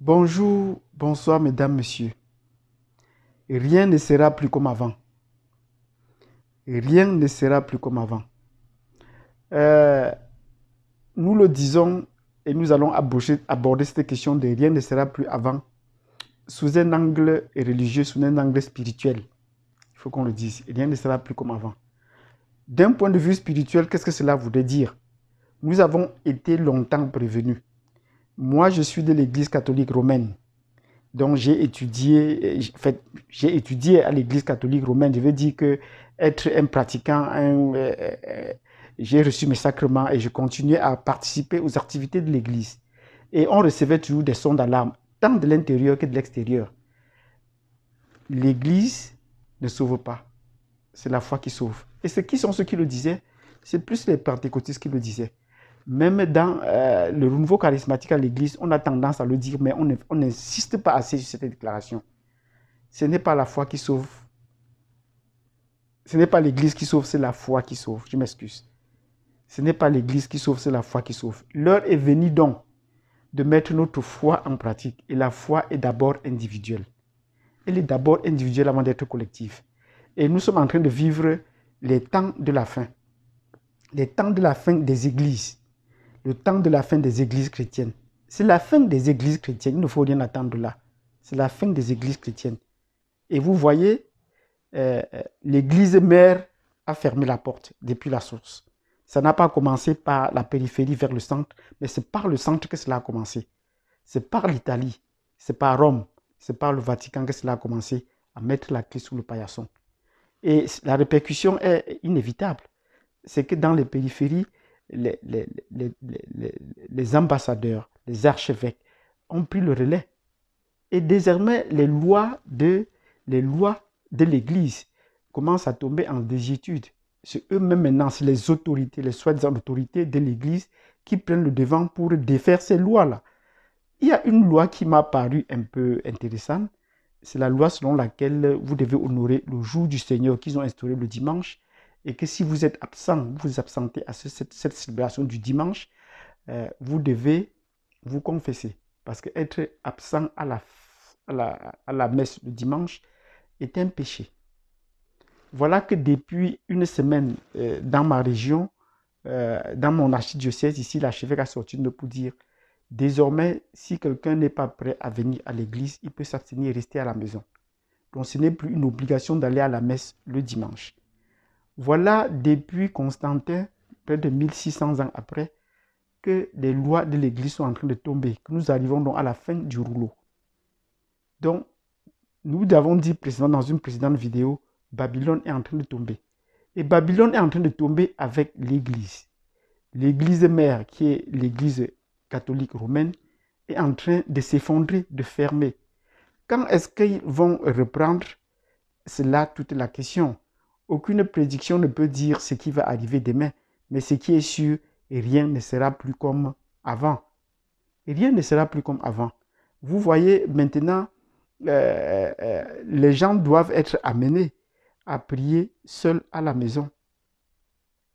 Bonjour, bonsoir mesdames, messieurs. Rien ne sera plus comme avant. Rien ne sera plus comme avant. Euh, nous le disons et nous allons aborder cette question de rien ne sera plus avant sous un angle religieux, sous un angle spirituel. Il faut qu'on le dise. Rien ne sera plus comme avant. D'un point de vue spirituel, qu'est-ce que cela voudrait dire? Nous avons été longtemps prévenus. Moi, je suis de l'Église catholique romaine. Donc, j'ai étudié à l'Église catholique romaine. Je veux dire que être un pratiquant, j'ai reçu mes sacrements et je continuais à participer aux activités de l'Église. Et on recevait toujours des sons d'alarme, tant de l'intérieur que de l'extérieur. L'Église ne sauve pas. C'est la foi qui sauve. Et qui sont ceux qui le disaient? C'est plus les pentecôtistes qui le disaient. Même dans le renouveau charismatique à l'Église, on a tendance à le dire, mais on n'insiste pas assez sur cette déclaration. Ce n'est pas la foi qui sauve. Ce n'est pas l'Église qui sauve, c'est la foi qui sauve. Je m'excuse. Ce n'est pas l'Église qui sauve, c'est la foi qui sauve. L'heure est venue donc de mettre notre foi en pratique. Et la foi est d'abord individuelle. Elle est d'abord individuelle avant d'être collective. Et nous sommes en train de vivre les temps de la fin. Les temps de la fin des églises. Le temps de la fin des églises chrétiennes. C'est la fin des églises chrétiennes. Il ne faut rien attendre là. C'est la fin des églises chrétiennes. Et vous voyez, l'église mère a fermé la porte depuis la source. Ça n'a pas commencé par la périphérie vers le centre, mais c'est par le centre que cela a commencé. C'est par l'Italie, c'est par Rome, c'est par le Vatican que cela a commencé à mettre la clé sous le paillasson. Et la répercussion est inévitable. C'est que dans les périphéries, les ambassadeurs, les archevêques ont pris le relais. Et désormais, les lois de l'Église commencent à tomber en désuétude. C'est eux-mêmes maintenant, c'est les autorités, les soi-disant autorités de l'Église qui prennent le devant pour défaire ces lois-là. Il y a une loi qui m'a paru un peu intéressante. C'est la loi selon laquelle vous devez honorer le jour du Seigneur qu'ils ont instauré le dimanche. Et que si vous êtes absent, vous vous absentez à cette célébration du dimanche, vous devez vous confesser. Parce qu'être absent à la messe le dimanche est un péché. Voilà que depuis une semaine, dans ma région, dans mon archidiocèse, ici, l'archevêque a sorti une note pour dire désormais, si quelqu'un n'est pas prêt à venir à l'église, il peut s'abstenir et rester à la maison. Donc ce n'est plus une obligation d'aller à la messe le dimanche. Voilà depuis Constantin, près de 1600 ans après, que les lois de l'Église sont en train de tomber, que nous arrivons donc à la fin du rouleau. Donc, nous avons dit précédemment dans une précédente vidéo, Babylone est en train de tomber. Et Babylone est en train de tomber avec l'Église. L'Église mère, qui est l'Église catholique romaine, est en train de s'effondrer, de fermer. Quand est-ce qu'ils vont reprendre? C'est là toute la question. Aucune prédiction ne peut dire ce qui va arriver demain, mais ce qui est sûr, rien ne sera plus comme avant. Rien ne sera plus comme avant. Vous voyez maintenant, les gens doivent être amenés à prier seuls à la maison.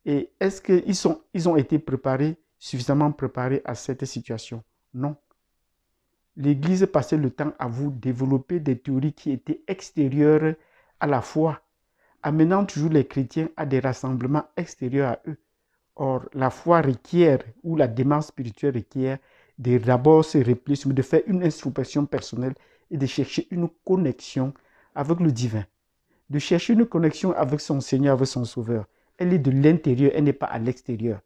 Et est-ce qu'ils ont été suffisamment préparés à cette situation? Non. L'Église passait le temps à vous développer des théories qui étaient extérieures à la foi, amenant toujours les chrétiens à des rassemblements extérieurs à eux. Or, la foi requiert, ou la démarche spirituelle requiert, d'abord se replier sur, de faire une introspection personnelle et de chercher une connexion avec le divin. De chercher une connexion avec son Seigneur, avec son Sauveur. Elle est de l'intérieur, elle n'est pas à l'extérieur.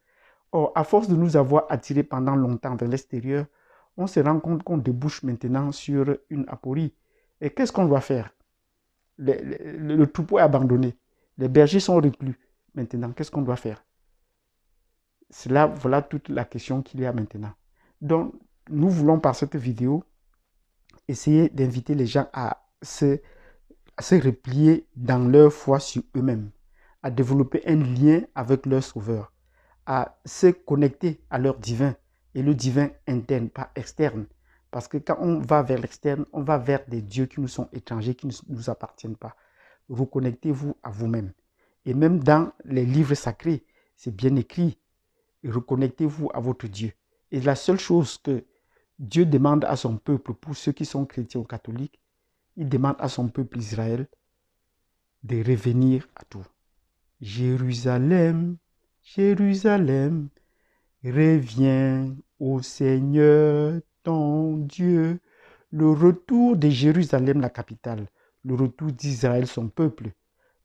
Or, à force de nous avoir attirés pendant longtemps vers l'extérieur, on se rend compte qu'on débouche maintenant sur une aporie. Et qu'est-ce qu'on doit faire? Le troupeau est abandonné. Les bergers sont reclus. Maintenant, qu'est-ce qu'on doit faire? Voilà toute la question qu'il y a maintenant. Donc, nous voulons par cette vidéo essayer d'inviter les gens à se replier dans leur foi sur eux-mêmes, à développer un lien avec leur Sauveur, à se connecter à leur divin, et le divin interne, pas externe. Parce que quand on va vers l'externe, on va vers des dieux qui nous sont étrangers, qui ne nous appartiennent pas. Reconnectez-vous à vous-même. Et même dans les livres sacrés, c'est bien écrit. Reconnectez-vous à votre Dieu. Et la seule chose que Dieu demande à son peuple, pour ceux qui sont chrétiens ou catholiques, il demande à son peuple Israël de revenir à tout. Jérusalem, Jérusalem, reviens au Seigneur ton Dieu. Le retour de Jérusalem, la capitale, le retour d'Israël, son peuple,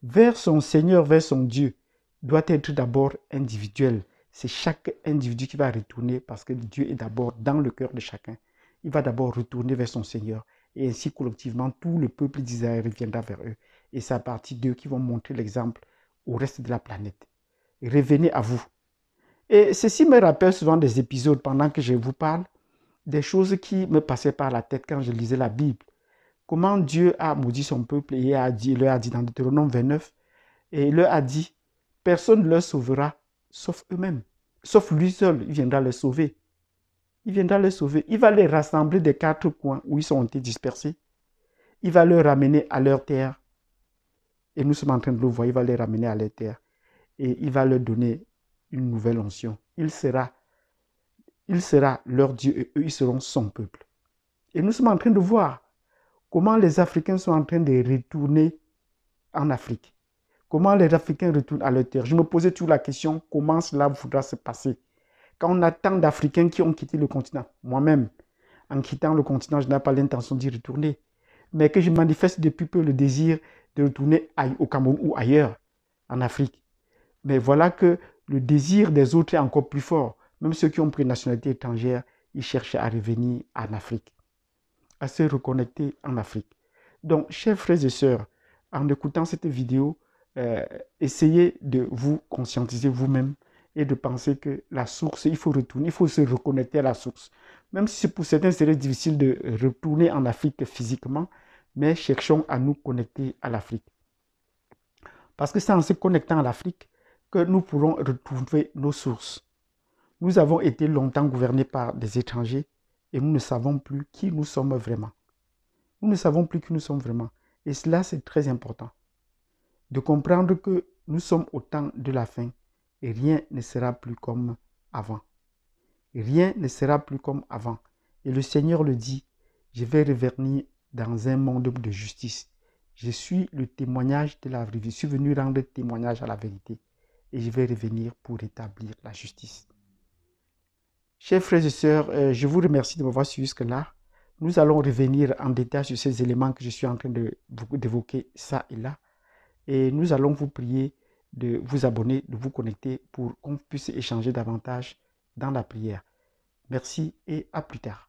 vers son Seigneur, vers son Dieu, doit être d'abord individuel. C'est chaque individu qui va retourner parce que Dieu est d'abord dans le cœur de chacun. Il va d'abord retourner vers son Seigneur et ainsi collectivement tout le peuple d'Israël reviendra vers eux. Et c'est à partir d'eux qui vont montrer l'exemple au reste de la planète. Revenez à vous. Et ceci me rappelle souvent des épisodes pendant que je vous parle, des choses qui me passaient par la tête quand je lisais la Bible. Comment Dieu a maudit son peuple et il leur a dit dans Deutéronome 29, et il leur a dit, personne ne leur sauvera, sauf eux-mêmes. Sauf lui seul, il viendra les sauver. Il viendra les sauver. Il va les rassembler des 4 coins où ils ont été dispersés. Il va les ramener à leur terre. Et nous sommes en train de le voir, il va les ramener à leur terre. Et il va leur donner une nouvelle onction. Il sera leur Dieu et eux, ils seront son peuple. Et nous sommes en train de voir comment les Africains sont en train de retourner en Afrique. Comment les Africains retournent à leur terre. Je me posais toujours la question, comment cela voudra se passer quand on a tant d'Africains qui ont quitté le continent. Moi-même, en quittant le continent, je n'ai pas l'intention d'y retourner. Mais que je manifeste depuis peu le désir de retourner au Cameroun ou ailleurs, en Afrique. Mais voilà que le désir des autres est encore plus fort. Même ceux qui ont pris une nationalité étrangère, ils cherchent à revenir en Afrique, à se reconnecter en Afrique. Donc, chers frères et sœurs, en écoutant cette vidéo, essayez de vous conscientiser vous-même et de penser que la source, il faut retourner, il faut se reconnecter à la source. Même si pour certains, c'est difficile de retourner en Afrique physiquement, mais cherchons à nous connecter à l'Afrique. Parce que c'est en se connectant à l'Afrique que nous pourrons retrouver nos sources. Nous avons été longtemps gouvernés par des étrangers et nous ne savons plus qui nous sommes vraiment. Nous ne savons plus qui nous sommes vraiment. Et cela, c'est très important. De comprendre que nous sommes au temps de la fin et rien ne sera plus comme avant. Rien ne sera plus comme avant. Et le Seigneur le dit, je vais revenir dans un monde de justice. Je suis le témoignage de la vérité. Je suis venu rendre témoignage à la vérité. Et je vais revenir pour rétablir la justice. Chers frères et sœurs, je vous remercie de m'avoir suivi jusque-là. Nous allons revenir en détail sur ces éléments que je suis en train d'évoquer ça et là. Et nous allons vous prier de vous abonner, de vous connecter pour qu'on puisse échanger davantage dans la prière. Merci et à plus tard.